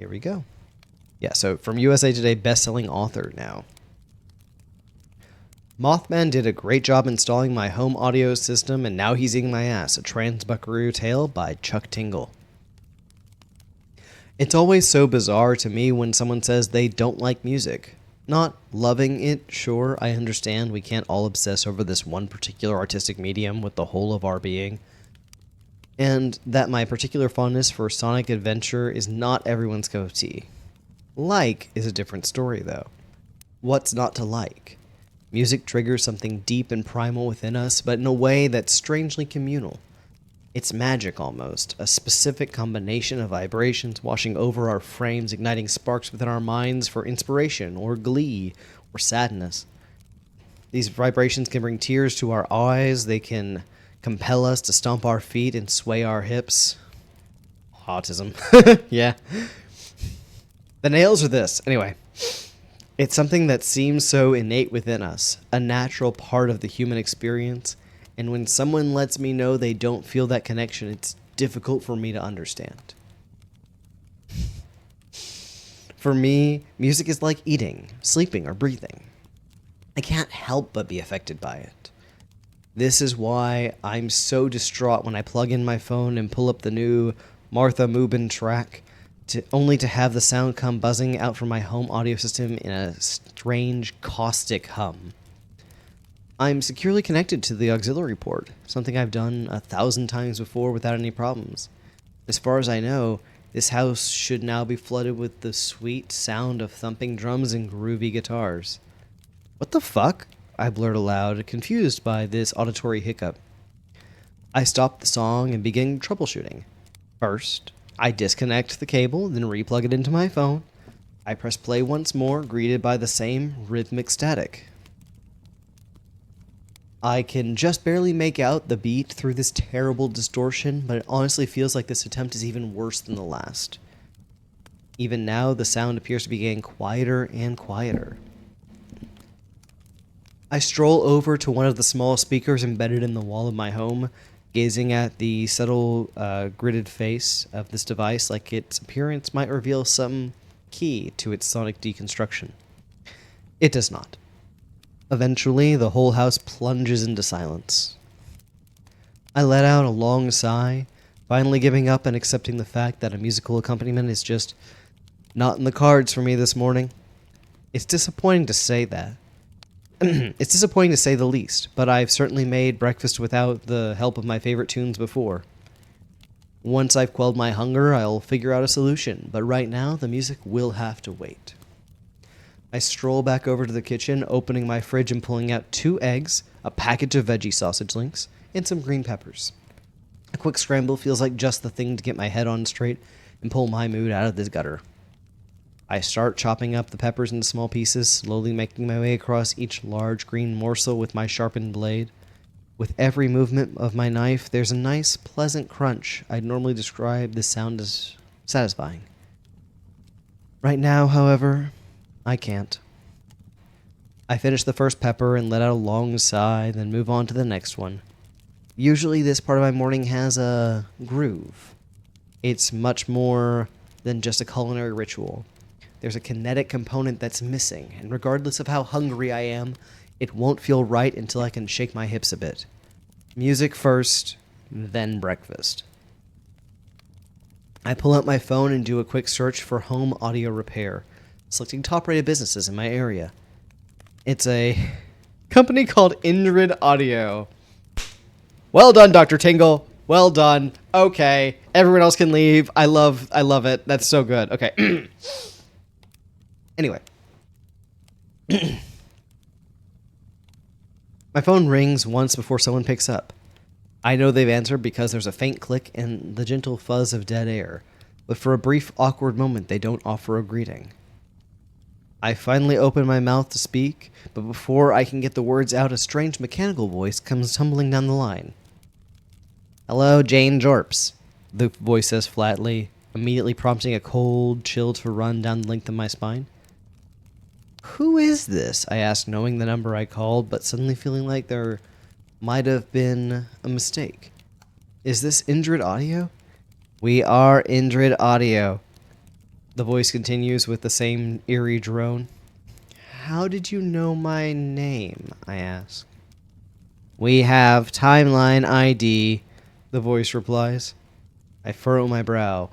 Here we go. Yeah, so from USA Today best-selling author now. Mothman did a great job installing my home audio system, and now he's eating my ass. A Trans-Buckaroo Tale by Chuck Tingle. It's always so bizarre to me when someone says they don't like music. Not loving it, sure, I understand we can't all obsess over this one particular artistic medium with the whole of our being. And that my particular fondness for Sonic Adventure is not everyone's cup of tea. Like is a different story, though. What's not to like? Music triggers something deep and primal within us, but in a way that's strangely communal. It's magic almost, a specific combination of vibrations washing over our frames, igniting sparks within our minds for inspiration or glee or sadness. These vibrations can bring tears to our eyes, they can compel us to stomp our feet and sway our hips. Autism. Yeah. The nails are this. Anyway, it's something that seems so innate within us, a natural part of the human experience, and when someone lets me know they don't feel that connection, it's difficult for me to understand. For me, music is like eating, sleeping, or breathing. I can't help but be affected by it. This is why I'm so distraught when I plug in my phone and pull up the new Martha Mubin track, only to have the sound come buzzing out from my home audio system in a strange, caustic hum. I'm securely connected to the auxiliary port, something I've done 1,000 times before without any problems. As far as I know, this house should now be flooded with the sweet sound of thumping drums and groovy guitars. What the fuck? I blurted aloud, confused by this auditory hiccup. I stopped the song and began troubleshooting. First, I disconnect the cable, then replug it into my phone. I press play once more, greeted by the same rhythmic static. I can just barely make out the beat through this terrible distortion, but it honestly feels like this attempt is even worse than the last. Even now, the sound appears to be getting quieter and quieter. I stroll over to one of the small speakers embedded in the wall of my home, gazing at the subtle, gridded face of this device like its appearance might reveal some key to its sonic deconstruction. It does not. Eventually, the whole house plunges into silence. I let out a long sigh, finally giving up and accepting the fact that a musical accompaniment is just not in the cards for me this morning. It's disappointing to say that. It's disappointing to say the least, but I've certainly made breakfast without the help of my favorite tunes before. Once I've quelled my hunger, I'll figure out a solution, but right now, the music will have to wait. I stroll back over to the kitchen, opening my fridge and pulling out 2 eggs, a package of veggie sausage links, and some green peppers. A quick scramble feels like just the thing to get my head on straight and pull my mood out of this gutter. I start chopping up the peppers into small pieces, slowly making my way across each large green morsel with my sharpened blade. With every movement of my knife, there's a nice, pleasant crunch. I'd normally describe this sound as satisfying. Right now, however, I can't. I finish the first pepper and let out a long sigh, then move on to the next one. Usually this part of my morning has a groove. It's much more than just a culinary ritual. There's a kinetic component that's missing, and regardless of how hungry I am, it won't feel right until I can shake my hips a bit. Music first, then breakfast. I pull out my phone and do a quick search for home audio repair, selecting top-rated businesses in my area. It's a company called Indrid Audio. Well done, Dr. Tingle. Well done. Okay. Everyone else can leave. I love it. That's so good. Okay. Anyway. My phone rings once before someone picks up. I know they've answered because there's a faint click and the gentle fuzz of dead air, but for a brief, awkward moment, they don't offer a greeting. I finally open my mouth to speak, but before I can get the words out, a strange mechanical voice comes tumbling down the line. "Hello, Jane Jorps," the voice says flatly, immediately prompting a cold chill to run down the length of my spine. "Who is this?" I asked, knowing the number I called, but suddenly feeling like there might have been a mistake. "Is this Indrid Audio?" "We are Indrid Audio." The voice continues with the same eerie drone. How did you know my name? I ask. We have timeline ID, the voice replies. I furrow my brow.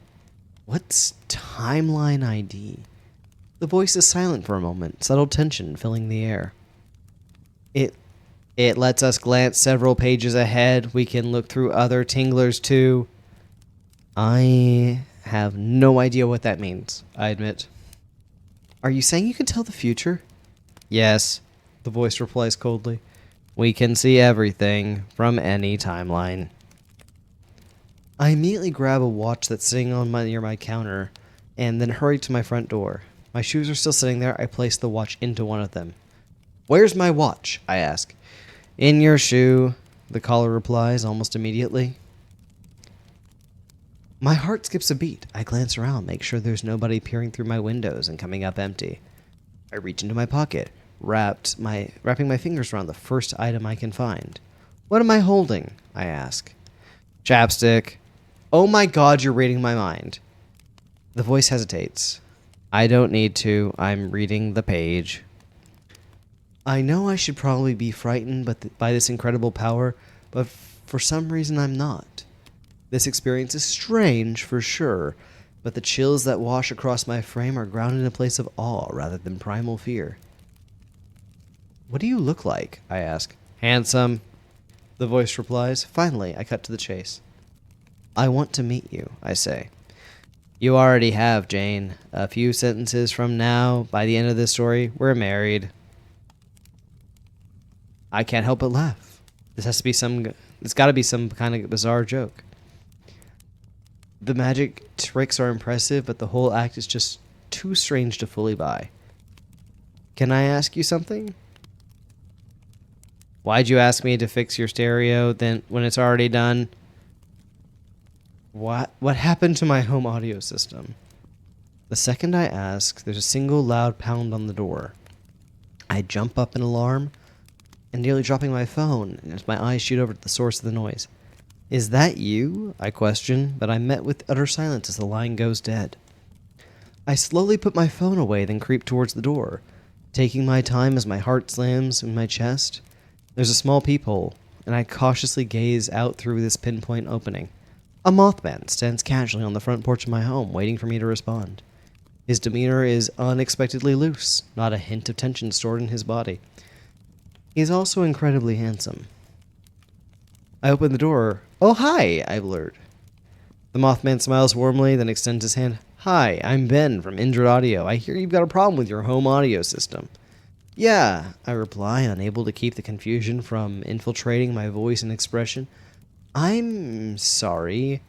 What's timeline ID? The voice is silent for a moment, subtle tension filling the air. It lets us glance several pages ahead. We can look through other tinglers too. I have no idea what that means, I admit. Are you saying you can tell the future? Yes, the voice replies coldly. We can see everything from any timeline. I immediately grab a watch that's sitting near my counter and then hurry to my front door. My shoes are still sitting there. I place the watch into one of them. Where's my watch? I ask. In your shoe, the caller replies almost immediately. My heart skips a beat. I glance around, make sure there's nobody peering through my windows and coming up empty. I reach into my pocket, wrapping my fingers around the first item I can find. What am I holding? I ask. Chapstick. Oh my god, you're reading my mind. The voice hesitates. I don't need to. I'm reading the page. I know I should probably be frightened by this incredible power, but for some reason I'm not. This experience is strange, for sure, but the chills that wash across my frame are grounded in a place of awe rather than primal fear. What do you look like? I ask. Handsome, the voice replies. Finally, I cut to the chase. I want to meet you, I say. You already have, Jane. A few sentences from now, by the end of this story, we're married. I can't help but laugh. It's got to be some kind of bizarre joke. The magic tricks are impressive, but the whole act is just too strange to fully buy. Can I ask you something? Why'd you ask me to fix your stereo then when it's already done? What happened to my home audio system? The second I ask, there's a single loud pound on the door. I jump up in alarm and nearly dropping my phone as my eyes shoot over to the source of the noise. Is that you? I question, but I'm met with utter silence as the line goes dead. I slowly put my phone away, then creep towards the door, taking my time as my heart slams in my chest. There's a small peephole, and I cautiously gaze out through this pinpoint opening. A Mothman stands casually on the front porch of my home, waiting for me to respond. His demeanor is unexpectedly loose, not a hint of tension stored in his body. He's also incredibly handsome. I open the door. Oh, hi, I blurt. The Mothman smiles warmly, then extends his hand. Hi, I'm Ben from Injured Audio. I hear you've got a problem with your home audio system. Yeah, I reply, unable to keep the confusion from infiltrating my voice and expression. I'm sorry.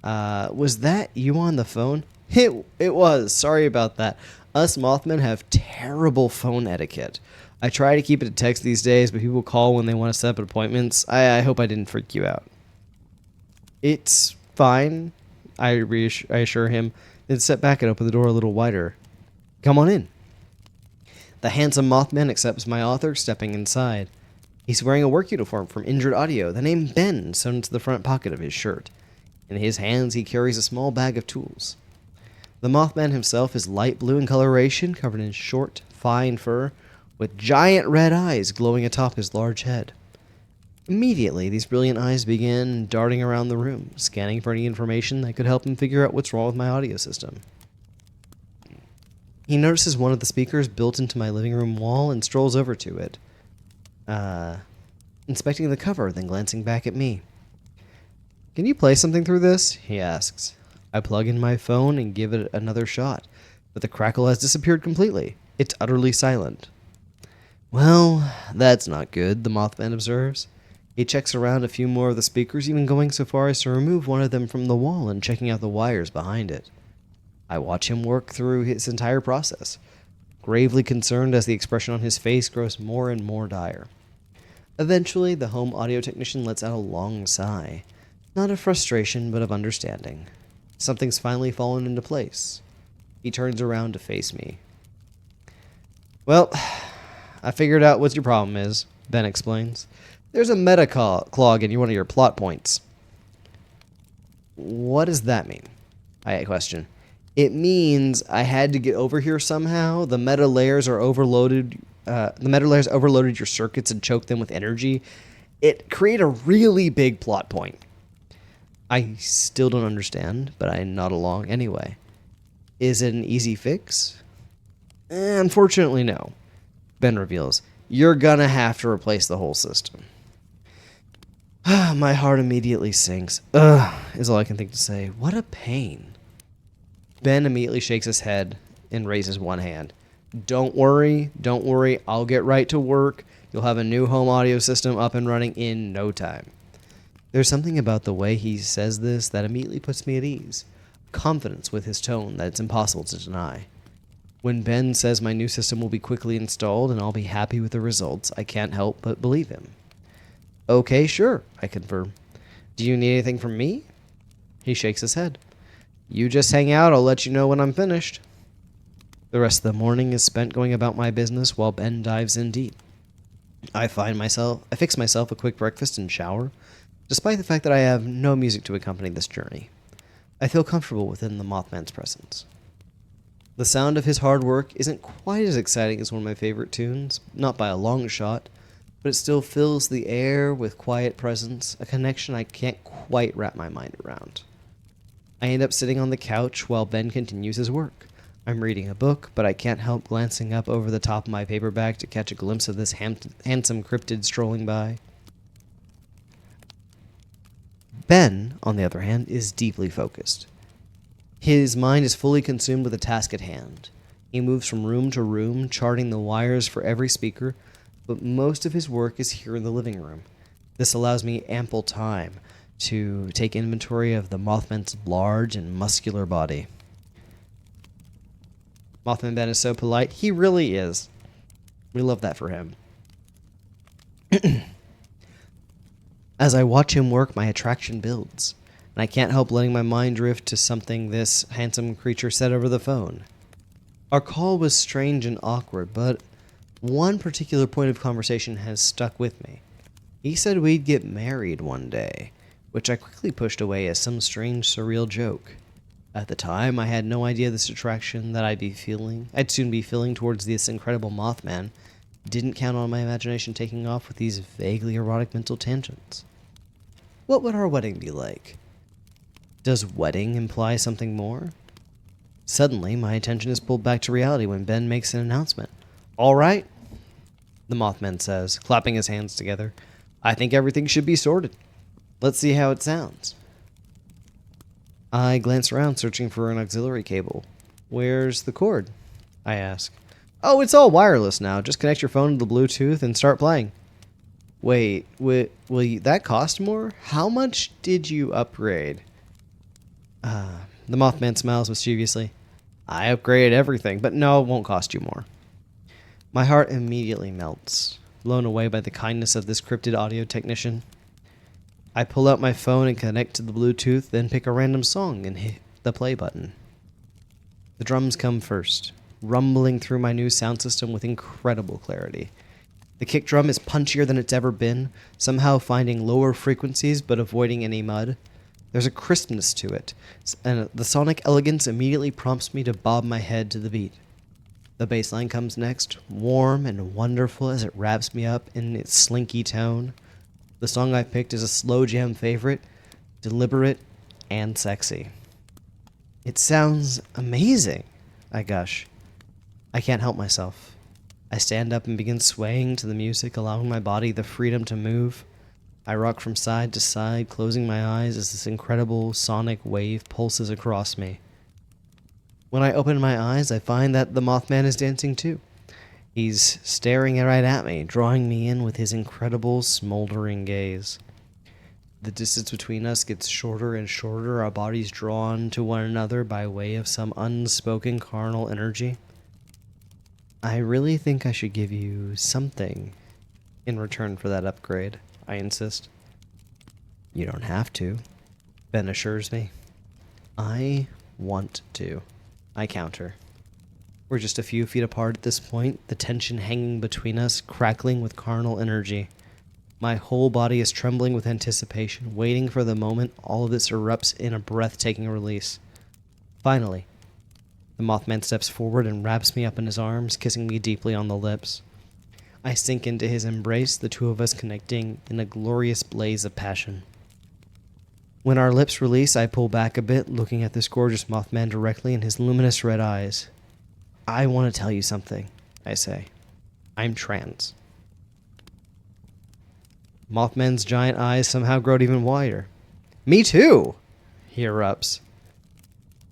Was that you on the phone? It was. Sorry about that. Us Mothmen have terrible phone etiquette. I try to keep it a text these days, but people call when they want to set up appointments. I hope I didn't freak you out. It's fine, I assure him, then step back and open the door a little wider. Come on in. The handsome Mothman accepts my offer, stepping inside. He's wearing a work uniform from Injured Audio, the name Ben sewn into the front pocket of his shirt. In his hands, he carries a small bag of tools. The Mothman himself is light blue in coloration, covered in short, fine fur, with giant red eyes glowing atop his large head. Immediately, these brilliant eyes begin darting around the room, scanning for any information that could help him figure out what's wrong with my audio system. He notices one of the speakers built into my living room wall and strolls over to it, inspecting the cover, then glancing back at me. Can you play something through this? He asks. I plug in my phone and give it another shot, but the crackle has disappeared completely. It's utterly silent. Well, that's not good, the Mothman observes. He checks around a few more of the speakers, even going so far as to remove one of them from the wall and checking out the wires behind it. I watch him work through his entire process, gravely concerned as the expression on his face grows more and more dire. Eventually, the home audio technician lets out a long sigh, not of frustration, but of understanding. Something's finally fallen into place. He turns around to face me. Well, I figured out what your problem is, Ben explains. There's a meta clog in one of your plot points. What does that mean? I question. It means I had to get over here somehow. The meta layers are overloaded. The meta layers overloaded your circuits and choked them with energy. It created a really big plot point. I still don't understand, but I nod along anyway. Is it an easy fix? Unfortunately, no. Ben reveals, you're gonna have to replace the whole system. My heart immediately sinks. Ugh, is all I can think to say. What a pain. Ben immediately shakes his head and raises one hand. Don't worry, I'll get right to work. You'll have a new home audio system up and running in no time. There's something about the way he says this that immediately puts me at ease. Confidence with his tone that it's impossible to deny. When Ben says my new system will be quickly installed and I'll be happy with the results, I can't help but believe him. Okay, sure, I confirm. Do you need anything from me? He shakes his head. You just hang out, I'll let you know when I'm finished. The rest of the morning is spent going about my business while Ben dives in deep. I fix myself a quick breakfast and shower, despite the fact that I have no music to accompany this journey. I feel comfortable within the Mothman's presence. The sound of his hard work isn't quite as exciting as one of my favorite tunes, not by a long shot, but it still fills the air with quiet presence, a connection I can't quite wrap my mind around. I end up sitting on the couch while Ben continues his work. I'm reading a book, but I can't help glancing up over the top of my paperback to catch a glimpse of this handsome cryptid strolling by. Ben, on the other hand, is deeply focused. His mind is fully consumed with the task at hand. He moves from room to room, charting the wires for every speaker, but most of his work is here in the living room. This allows me ample time to take inventory of the Mothman's large and muscular body. Mothman Ben is so polite. He really is. We love that for him. As I watch him work, my attraction builds, and I can't help letting my mind drift to something this handsome creature said over the phone. Our call was strange and awkward, but one particular point of conversation has stuck with me. He said we'd get married one day, which I quickly pushed away as some strange, surreal joke. At the time, I had no idea this attraction that I'd soon be feeling towards this incredible Mothman didn't count on my imagination taking off with these vaguely erotic mental tangents. What would our wedding be like? Does wedding imply something more? Suddenly, my attention is pulled back to reality when Ben makes an announcement. All right, the Mothman says, clapping his hands together. I think everything should be sorted. Let's see how it sounds. I glance around, searching for an auxiliary cable. Where's the cord? I ask. Oh, it's all wireless now. Just connect your phone to the Bluetooth and start playing. Wait, will that cost more? How much did you upgrade? The Mothman smiles mischievously. I upgraded everything, but no, it won't cost you more. My heart immediately melts, blown away by the kindness of this cryptid audio technician. I pull out my phone and connect to the Bluetooth, then pick a random song and hit the play button. The drums come first, rumbling through my new sound system with incredible clarity. The kick drum is punchier than it's ever been, somehow finding lower frequencies but avoiding any mud. There's a crispness to it, and the sonic elegance immediately prompts me to bob my head to the beat. The bass line comes next, warm and wonderful as it wraps me up in its slinky tone. The song I picked is a slow jam favorite, deliberate and sexy. It sounds amazing, I gush. I can't help myself. I stand up and begin swaying to the music, allowing my body the freedom to move. I rock from side to side, closing my eyes as this incredible sonic wave pulses across me. When I open my eyes, I find that the Mothman is dancing too. He's staring right at me, drawing me in with his incredible, smoldering gaze. The distance between us gets shorter and shorter, our bodies drawn to one another by way of some unspoken carnal energy. I really think I should give you something in return for that upgrade, I insist. You don't have to, Ben assures me. I want to, I counter. We're just a few feet apart at this point, the tension hanging between us, crackling with carnal energy. My whole body is trembling with anticipation, waiting for the moment all of this erupts in a breathtaking release. Finally, The Mothman steps forward and wraps me up in his arms, kissing me deeply on the lips. I sink into his embrace, the two of us connecting in a glorious blaze of passion. When our lips release, I pull back a bit, looking at this gorgeous Mothman directly in his luminous red eyes. I want to tell you something, I say. I'm trans. Mothman's giant eyes somehow grow even wider. Me too, he erupts.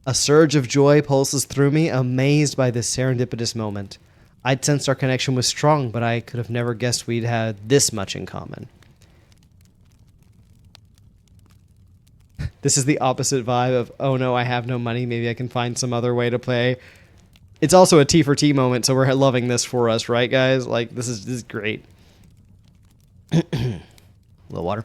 A surge of joy pulses through me, amazed by this serendipitous moment. I'd sensed our connection was strong, but I could have never guessed we'd had this much in common. This is the opposite vibe of, oh no, I have no money, maybe I can find some other way to play. It's also a T for T moment, so we're loving this for us, right, guys? Like, this is great. A little water.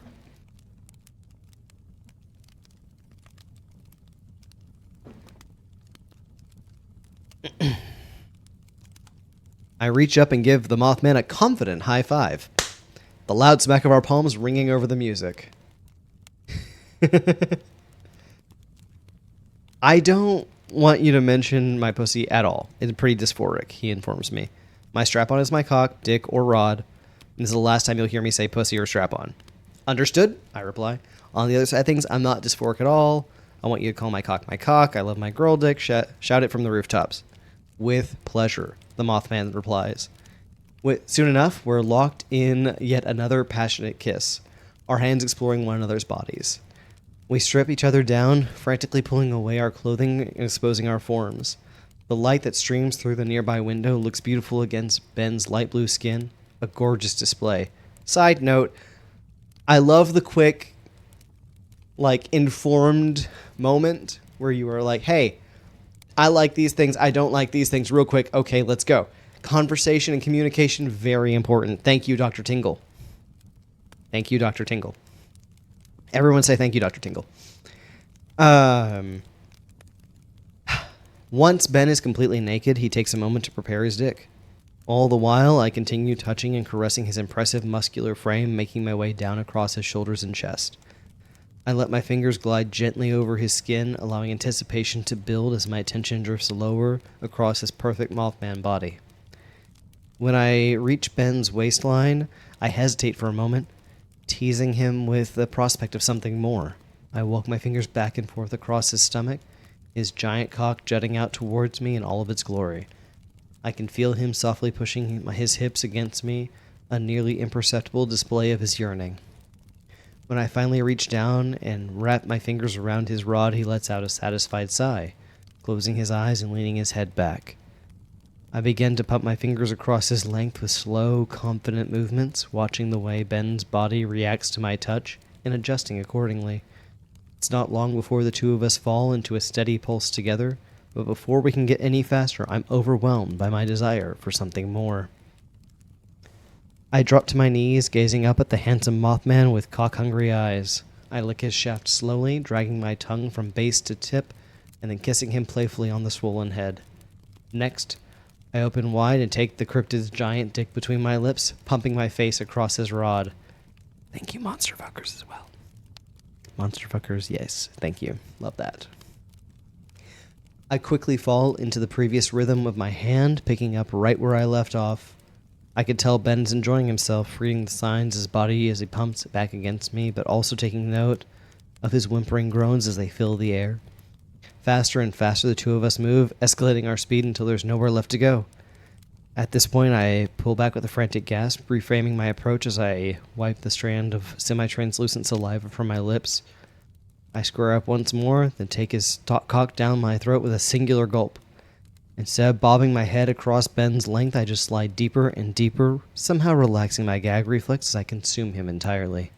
I reach up and give the Mothman a confident high five, the loud smack of our palms ringing over the music. I don't want you to mention my pussy at all. It's pretty dysphoric, he informs me. My strap-on is my cock, dick, or rod. And this is the last time you'll hear me say pussy or strap-on. Understood? I reply. On the other side of things, I'm not dysphoric at all. I want you to call my cock my cock. I love my girl dick. Shout it from the rooftops. With pleasure, the Mothman replies. Soon enough, we're locked in yet another passionate kiss, our hands exploring one another's bodies. We strip each other down, frantically pulling away our clothing and exposing our forms. The light that streams through the nearby window looks beautiful against Ben's light blue skin, a gorgeous display. Side note, I love the quick, informed moment where you are like, hey, I like these things, I don't like these things, real quick, okay, let's go. Conversation and communication, very important. Thank you, Dr. Tingle. Thank you, Dr. Tingle. Everyone say thank you, Dr. Tingle. Once Ben is completely naked, he takes a moment to prepare his dick. All the while, I continue touching and caressing his impressive muscular frame, making my way down across his shoulders and chest. I let my fingers glide gently over his skin, allowing anticipation to build as my attention drifts lower across his perfect Mothman body. When I reach Ben's waistline, I hesitate for a moment, teasing him with the prospect of something more. I walk my fingers back and forth across his stomach, his giant cock jutting out towards me in all of its glory. I can feel him softly pushing his hips against me, a nearly imperceptible display of his yearning. When I finally reach down and wrap my fingers around his rod, he lets out a satisfied sigh, closing his eyes and leaning his head back. I begin to pump my fingers across his length with slow, confident movements, watching the way Ben's body reacts to my touch and adjusting accordingly. It's not long before the two of us fall into a steady pulse together, but before we can get any faster, I'm overwhelmed by my desire for something more. I drop to my knees, gazing up at the handsome Mothman with cock-hungry eyes. I lick his shaft slowly, dragging my tongue from base to tip, and then kissing him playfully on the swollen head. Next, I open wide and take the cryptid's giant dick between my lips, pumping my face across his rod. Thank you, monster fuckers, as well. Monster fuckers, yes, thank you. Love that. I quickly fall into the previous rhythm of my hand, picking up right where I left off. I could tell Ben's enjoying himself, reading the signs of his body as he pumps it back against me, but also taking note of his whimpering groans as they fill the air. Faster and faster the two of us move, escalating our speed until there's nowhere left to go. At this point, I pull back with a frantic gasp, reframing my approach as I wipe the strand of semi-translucent saliva from my lips. I square up once more, then take his cock down my throat with a singular gulp. Instead of bobbing my head across Ben's length, I just slide deeper and deeper, somehow relaxing my gag reflex as I consume him entirely.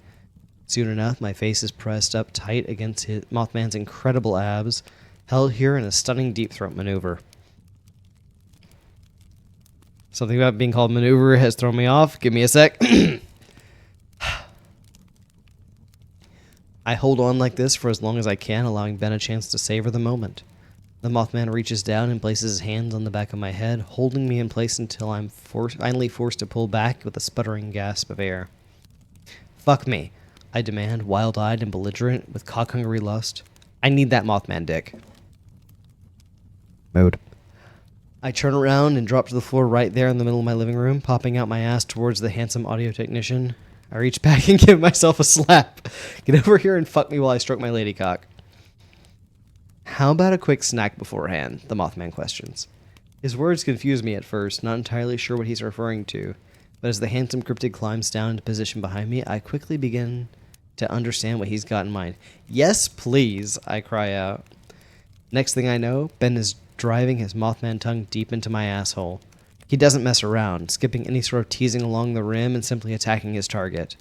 Soon enough, my face is pressed up tight against Mothman's incredible abs, held here in a stunning deep throat maneuver. Something about being called maneuver has thrown me off. Give me a sec. I hold on like this for as long as I can, allowing Ben a chance to savor the moment. The Mothman reaches down and places his hands on the back of my head, holding me in place until I'm finally forced to pull back with a sputtering gasp of air. Fuck me, I demand, wild-eyed and belligerent with cock-hungry lust. I need that Mothman dick. Mode. I turn around and drop to the floor right there in the middle of my living room, popping out my ass towards the handsome audio technician. I reach back and give myself a slap. Get over here and fuck me while I stroke my ladycock. How about a quick snack beforehand? The Mothman questions. His words confuse me at first, not entirely sure what he's referring to. But as the handsome cryptid climbs down into position behind me, I quickly begin to understand what he's got in mind. Yes, please, I cry out. Next thing I know, Ben is driving his Mothman tongue deep into my asshole. He doesn't mess around, skipping any sort of teasing along the rim and simply attacking his target.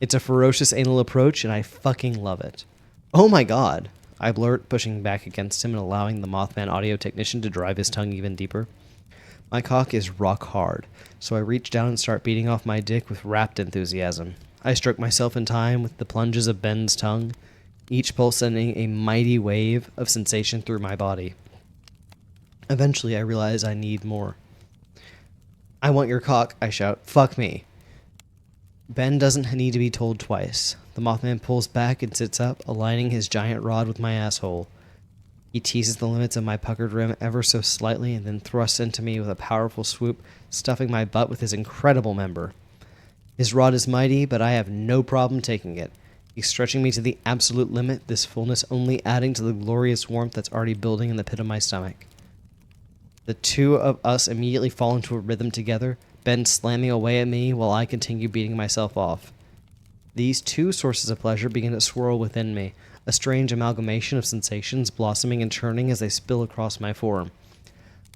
It's a ferocious anal approach, and I fucking love it. Oh my god, I blurt, pushing back against him and allowing the Mothman audio technician to drive his tongue even deeper. My cock is rock hard, so I reach down and start beating off my dick with rapt enthusiasm. I stroke myself in time with the plunges of Ben's tongue, each pulse sending a mighty wave of sensation through my body. Eventually, I realize I need more. I want your cock, I shout. Fuck me. Ben doesn't need to be told twice. The Mothman pulls back and sits up, aligning his giant rod with my asshole. He teases the limits of my puckered rim ever so slightly and then thrusts into me with a powerful swoop, stuffing my butt with his incredible member. His rod is mighty, but I have no problem taking it. He's stretching me to the absolute limit, this fullness only adding to the glorious warmth that's already building in the pit of my stomach. The two of us immediately fall into a rhythm together, Ben slamming away at me while I continue beating myself off. These two sources of pleasure begin to swirl within me, a strange amalgamation of sensations blossoming and churning as they spill across my forearm.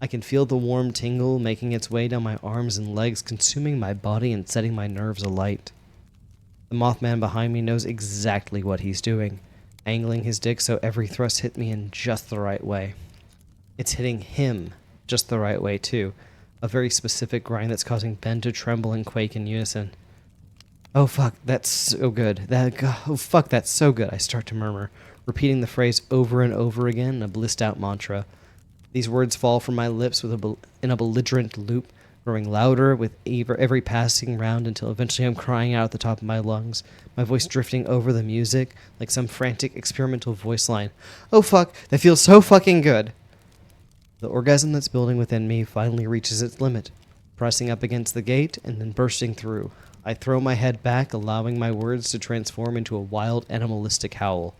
I can feel the warm tingle making its way down my arms and legs, consuming my body and setting my nerves alight. The Mothman behind me knows exactly what he's doing, angling his dick so every thrust hit me in just the right way. It's hitting him just the right way, too. A very specific grind that's causing Ben to tremble and quake in unison. Oh fuck, that's so good. Oh fuck, that's so good, I start to murmur, repeating the phrase over and over again in a blissed out mantra. These words fall from my lips in a belligerent loop, growing louder with every passing round until eventually I'm crying out at the top of my lungs, my voice drifting over the music like some frantic experimental voice line. Oh fuck, that feels so fucking good. The orgasm that's building within me finally reaches its limit, pressing up against the gate and then bursting through. I throw my head back, allowing my words to transform into a wild animalistic howl.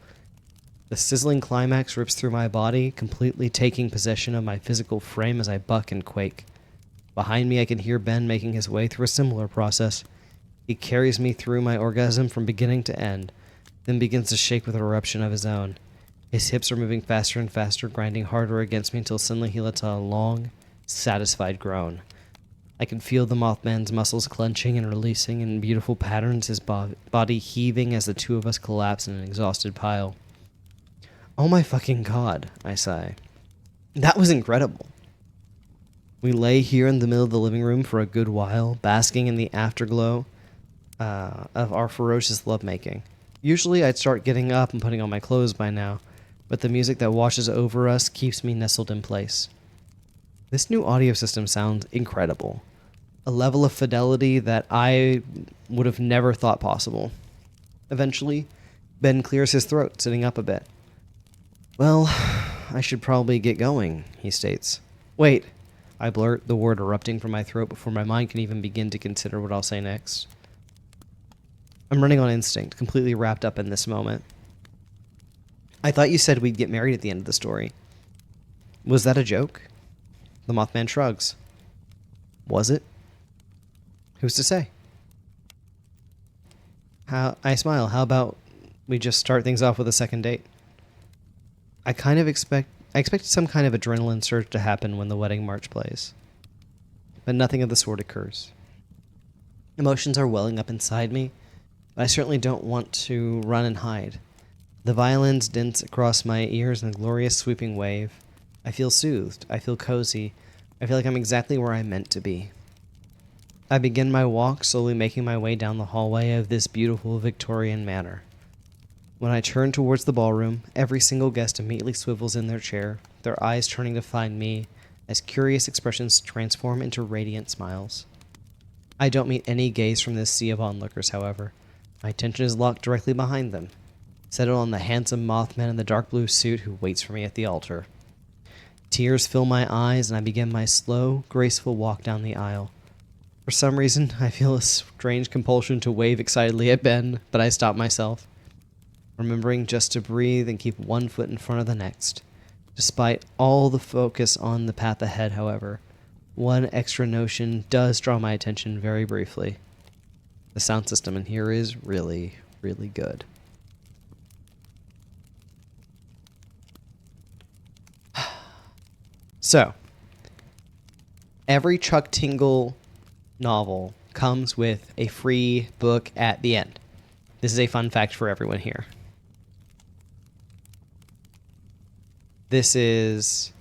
The sizzling climax rips through my body, completely taking possession of my physical frame as I buck and quake. Behind me, I can hear Ben making his way through a similar process. He carries me through my orgasm from beginning to end, then begins to shake with an eruption of his own. His hips are moving faster and faster, grinding harder against me until suddenly he lets out a long, satisfied groan. I can feel the Mothman's muscles clenching and releasing in beautiful patterns, his body heaving as the two of us collapse in an exhausted pile. Oh my fucking god, I sigh. That was incredible. We lay here in the middle of the living room for a good while, basking in the afterglow of our ferocious lovemaking. Usually I'd start getting up and putting on my clothes by now, but the music that washes over us keeps me nestled in place. This new audio system sounds incredible. A level of fidelity that I would have never thought possible. Eventually, Ben clears his throat, sitting up a bit. Well, I should probably get going, he states. Wait, I blurt, the word erupting from my throat before my mind can even begin to consider what I'll say next. I'm running on instinct, completely wrapped up in this moment. I thought you said we'd get married at the end of the story. Was that a joke? The Mothman shrugs. Was it? Who's to say? I smile. How about we just start things off with a second date? I expected some kind of adrenaline surge to happen when the wedding march plays. But nothing of the sort occurs. Emotions are welling up inside me, but I certainly don't want to run and hide. The violins dance across my ears in a glorious sweeping wave. I feel soothed. I feel cozy. I feel like I'm exactly where I'm meant to be. I begin my walk, slowly making my way down the hallway of this beautiful Victorian manor. When I turn towards the ballroom, every single guest immediately swivels in their chair, their eyes turning to find me, as curious expressions transform into radiant smiles. I don't meet any gaze from this sea of onlookers, however. My attention is locked directly behind them, settled on the handsome Mothman in the dark blue suit who waits for me at the altar. Tears fill my eyes, and I begin my slow, graceful walk down the aisle. For some reason, I feel a strange compulsion to wave excitedly at Ben, but I stop myself, remembering just to breathe and keep one foot in front of the next. Despite all the focus on the path ahead, however, one extra notion does draw my attention very briefly. The sound system in here is really, really good. So, every Chuck Tingle novel comes with a free book at the end. This is a fun fact for everyone here. This is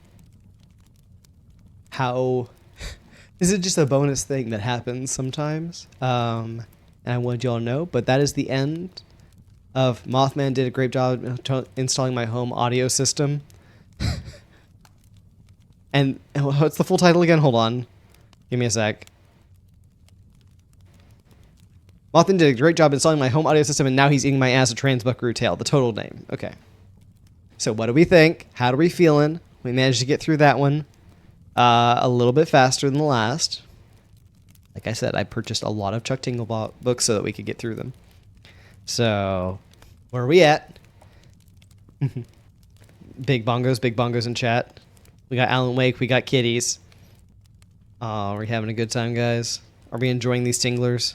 how... This is just a bonus thing that happens sometimes. And I wanted you all to know, but that is the end of Mothman did a great job installing my home audio system. And what's the full title again? Hold on. Give me a sec. Mothman did a great job installing my home audio system, and now he's eating my ass a trans-buckaroo tail. The total name. Okay. So what do we think? How are we feeling? We managed to get through that one a little bit faster than the last. Like I said, I purchased a lot of Chuck Tingle books so that we could get through them. So, where are we at? Big bongos in chat. We got Alan Wake, we got kitties. Oh, are we having a good time, guys? Are we enjoying these tinglers?